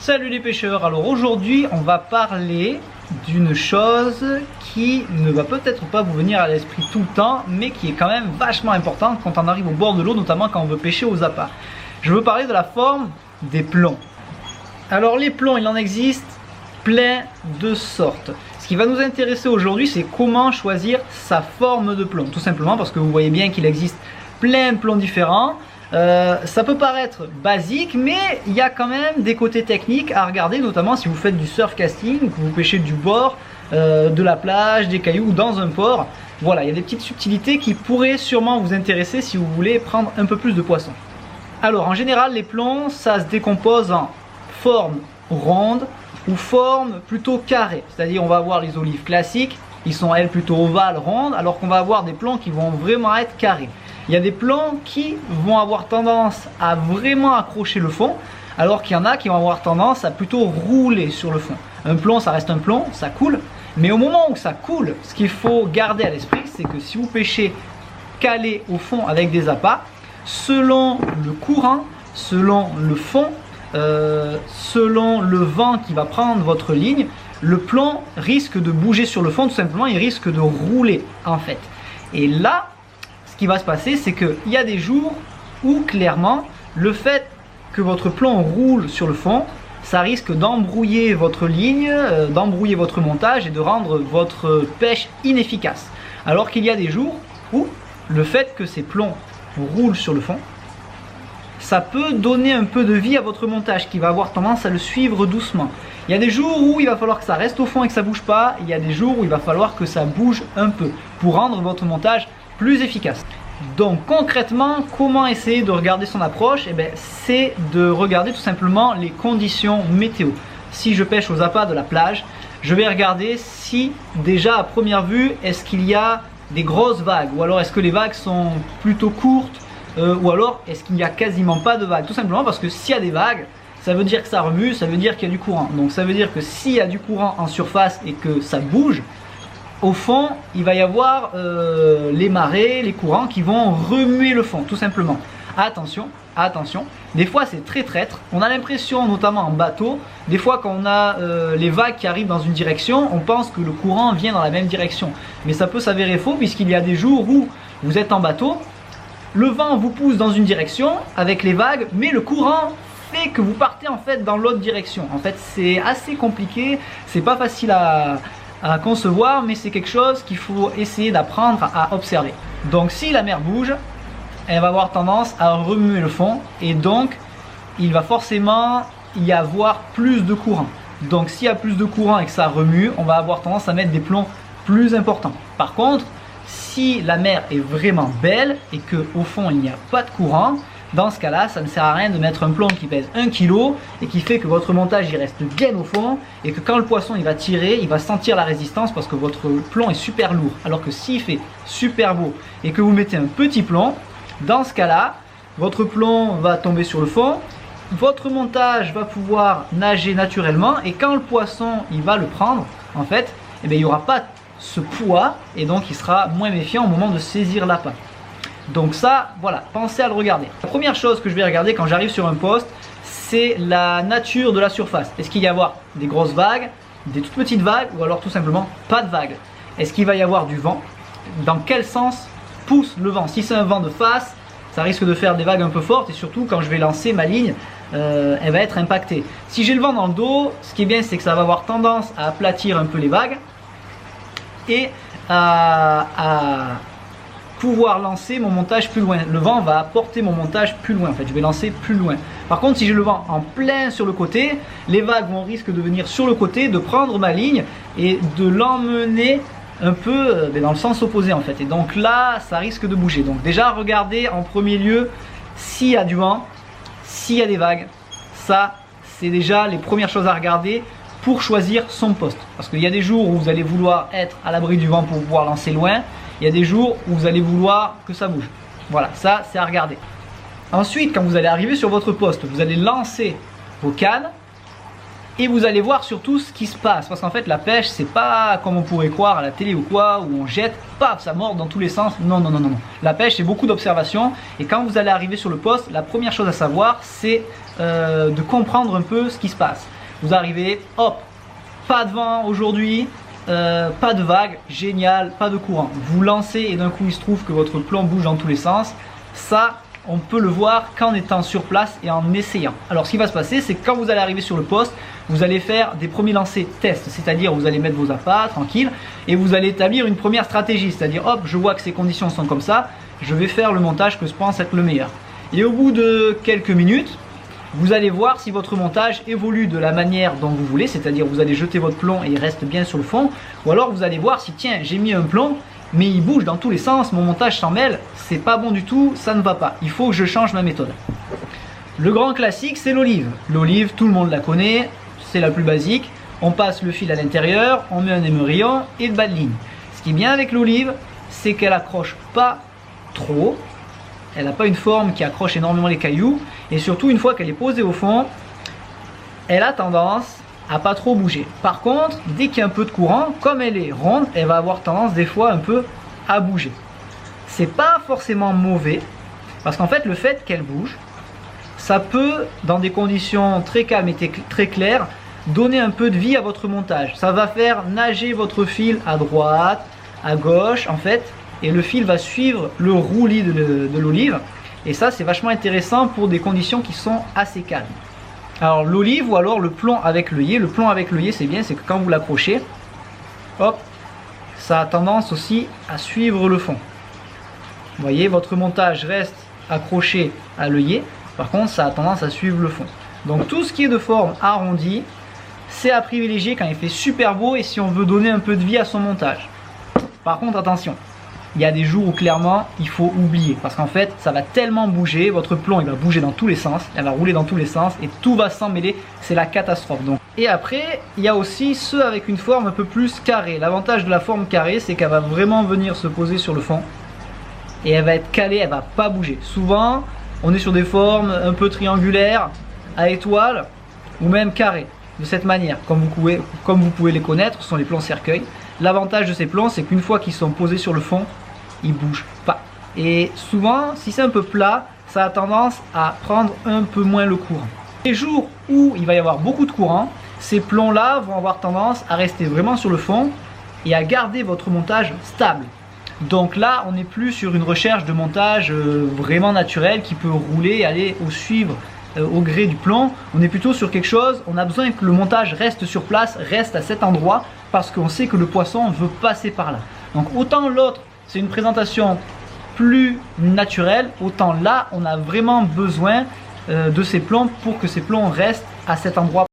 Salut les pêcheurs, alors aujourd'hui on va parler d'une chose qui ne va peut-être pas vous venir à l'esprit tout le temps, mais qui est quand même vachement importante quand on arrive au bord de l'eau, notamment quand on veut pêcher aux appâts. Je veux parler de la forme des plombs. Alors les plombs, il en existe plein de sortes. Ce qui va nous intéresser aujourd'hui, c'est comment choisir sa forme de plomb. Tout simplement parce que vous voyez bien qu'il existe plein de plombs différents. Ça peut paraître basique, mais il y a quand même des côtés techniques à regarder, notamment si vous faites du surf casting, que vous pêchez du bord, de la plage, des cailloux ou dans un port. Voilà, il y a des petites subtilités qui pourraient sûrement vous intéresser si vous voulez prendre un peu plus de poissons. Alors en général, les plombs, ça se décompose en forme ronde ou forme plutôt carrée. C'est-à-dire on va avoir les olives classiques, ils sont elles plutôt ovales, rondes, alors qu'on va avoir des plombs qui vont vraiment être carrés. Il y a des plombs qui vont avoir tendance à vraiment accrocher le fond, alors qu'il y en a qui vont avoir tendance à plutôt rouler sur le fond. Un plomb, ça reste un plomb, ça coule, mais au moment où ça coule, ce qu'il faut garder à l'esprit, c'est que si vous pêchez calé au fond avec des appâts, selon le courant, selon le fond, selon le vent qui va prendre votre ligne, le plomb risque de bouger sur le fond, tout simplement, il risque de rouler en fait. Et là, ce qui va se passer, c'est qu'il y a des jours où clairement le fait que votre plomb roule sur le fond, ça risque d'embrouiller votre ligne, d'embrouiller votre montage et de rendre votre pêche inefficace. Alors qu'il y a des jours où le fait que ces plombs roulent sur le fond, ça peut donner un peu de vie à votre montage qui va avoir tendance à le suivre doucement. Il y a des jours où il va falloir que ça reste au fond et que ça ne bouge pas. Il y a des jours où il va falloir que ça bouge un peu pour rendre votre montage plus efficace. Donc concrètement, comment essayer de regarder son approche? C'est de regarder tout simplement les conditions météo. Si je pêche aux appâts de la plage, je vais regarder si déjà à première vue, est-ce qu'il y a des grosses vagues, ou alors est-ce que les vagues sont plutôt courtes, ou alors est-ce qu'il n'y a quasiment pas de vagues. Tout simplement parce que s'il y a des vagues, ça veut dire que ça remue, ça veut dire qu'il y a du courant. Donc ça veut dire que s'il y a du courant en surface et que ça bouge, au fond, il va y avoir les marées, les courants qui vont remuer le fond, tout simplement. Attention, attention, des fois c'est très traître. On a l'impression, notamment en bateau, des fois quand on a les vagues qui arrivent dans une direction, on pense que le courant vient dans la même direction. Mais ça peut s'avérer faux, puisqu'il y a des jours où vous êtes en bateau, le vent vous pousse dans une direction avec les vagues, mais le courant fait que vous partez en fait dans l'autre direction. En fait, c'est assez compliqué, c'est pas facile à concevoir, mais c'est quelque chose qu'il faut essayer d'apprendre à observer. Donc si la mer bouge, elle va avoir tendance à remuer le fond, et donc il va forcément y avoir plus de courant. Donc s'il y a plus de courant et que ça remue, on va avoir tendance à mettre des plombs plus importants. Par contre, si la mer est vraiment belle et qu'au fond il n'y a pas de courant, dans ce cas-là, ça ne sert à rien de mettre un plomb qui pèse 1 kg et qui fait que votre montage il reste bien au fond, et que quand le poisson il va tirer, il va sentir la résistance parce que votre plomb est super lourd. Alors que s'il fait super beau et que vous mettez un petit plomb, dans ce cas-là, votre plomb va tomber sur le fond, votre montage va pouvoir nager naturellement, et quand le poisson il va le prendre, en fait, il n'y aura pas ce poids, et donc il sera moins méfiant au moment de saisir l'appât. Donc ça, voilà, pensez à le regarder. La première chose que je vais regarder quand j'arrive sur un poste, c'est la nature de la surface. Est-ce qu'il va y avoir des grosses vagues, des toutes petites vagues, ou alors tout simplement pas de vagues? Est-ce qu'il va y avoir du vent? Dans quel sens pousse le vent? Si c'est un vent de face, ça risque de faire des vagues un peu fortes, et surtout quand je vais lancer ma ligne, elle va être impactée. Si j'ai le vent dans le dos, ce qui est bien, c'est que ça va avoir tendance à aplatir un peu les vagues et à pouvoir lancer mon montage plus loin. Le vent va apporter mon montage plus loin, en fait je vais lancer plus loin. Par contre, si j'ai le vent en plein sur le côté, les vagues vont risquer de venir sur le côté, de prendre ma ligne et de l'emmener un peu dans le sens opposé en fait, et donc là ça risque de bouger. Donc déjà regardez en premier lieu s'il y a du vent, s'il y a des vagues. Ça c'est déjà les premières choses à regarder pour choisir son poste, parce qu'il y a des jours où vous allez vouloir être à l'abri du vent pour pouvoir lancer loin. Il y a des jours où vous allez vouloir que ça bouge. Voilà, ça c'est à regarder. Ensuite, quand vous allez arriver sur votre poste, vous allez lancer vos cannes Et vous allez voir surtout ce qui se passe, parce qu'en fait la pêche c'est pas comme on pourrait croire à la télé ou quoi, où on jette, paf, ça mord dans tous les sens. Non, non, non, non, non. La pêche c'est beaucoup d'observation, et quand vous allez arriver sur le poste, la première chose à savoir c'est de comprendre un peu ce qui se passe. Vous arrivez, hop, pas de vent aujourd'hui, pas de vague, génial, pas de courant. Vous lancez et d'un coup il se trouve que votre plomb bouge dans tous les sens. Ça, on peut le voir qu'en étant sur place et en essayant. Alors ce qui va se passer, c'est que quand vous allez arriver sur le poste, vous allez faire des premiers lancers tests, c'est-à-dire vous allez mettre vos appâts tranquille et vous allez établir une première stratégie, c'est-à-dire hop, je vois que ces conditions sont comme ça, je vais faire le montage que je pense être le meilleur. Et au bout de quelques minutes, vous allez voir si votre montage évolue de la manière dont vous voulez, c'est-à-dire vous allez jeter votre plomb et il reste bien sur le fond, ou alors vous allez voir si tiens, j'ai mis un plomb, mais il bouge dans tous les sens, mon montage s'en mêle, c'est pas bon du tout, ça ne va pas, il faut que je change ma méthode. Le grand classique c'est l'olive. L'olive, tout le monde la connaît, c'est la plus basique, on passe le fil à l'intérieur, on met un émerillon et le bas de ligne. Ce qui est bien avec l'olive, c'est qu'elle accroche pas trop, elle n'a pas une forme qui accroche énormément les cailloux, et surtout une fois qu'elle est posée au fond, elle a tendance à pas trop bouger. Par contre, dès qu'il y a un peu de courant, comme elle est ronde, elle va avoir tendance des fois un peu à bouger. C'est pas forcément mauvais, parce qu'en fait le fait qu'elle bouge, ça peut, dans des conditions très calmes et très claires, donner un peu de vie à votre montage. Ça va faire nager votre fil à droite, à gauche en fait, et le fil va suivre le roulis de l'olive, et ça c'est vachement intéressant pour des conditions qui sont assez calmes. Alors l'olive ou alors le plomb avec l'œillet. Le plomb avec l'œillet c'est bien, c'est que quand vous l'accrochez, hop, ça a tendance aussi à suivre le fond. Vous voyez, votre montage reste accroché à l'œillet, par contre ça a tendance à suivre le fond. Donc tout ce qui est de forme arrondie, c'est à privilégier quand il fait super beau et si on veut donner un peu de vie à son montage. Par contre attention, il y a des jours où clairement il faut oublier, parce qu'en fait ça va tellement bouger, votre plomb il va bouger dans tous les sens, elle va rouler dans tous les sens et tout va s'emmêler, c'est la catastrophe. Donc. Et après il y a aussi ceux avec une forme un peu plus carrée. L'avantage de la forme carrée c'est qu'elle va vraiment venir se poser sur le fond et elle va être calée, elle va pas bouger. Souvent on est sur des formes un peu triangulaires, à étoiles ou même carrées, de cette manière, comme vous pouvez les connaître, ce sont les plombs cercueils. L'avantage de ces plombs c'est qu'une fois qu'ils sont posés sur le fond, ils bougent pas. Et souvent, si c'est un peu plat, ça a tendance à prendre un peu moins le courant. Les jours où il va y avoir beaucoup de courant, ces plombs-là vont avoir tendance à rester vraiment sur le fond et à garder votre montage stable. Donc là, on n'est plus sur une recherche de montage vraiment naturel qui peut rouler et aller au gré du plomb. On est plutôt sur quelque chose, on a besoin que le montage reste sur place, reste à cet endroit, parce qu'on sait que le poisson veut passer par là. Donc autant l'autre, c'est une présentation plus naturelle, autant là, on a vraiment besoin de ces plombs pour que ces plombs restent à cet endroit.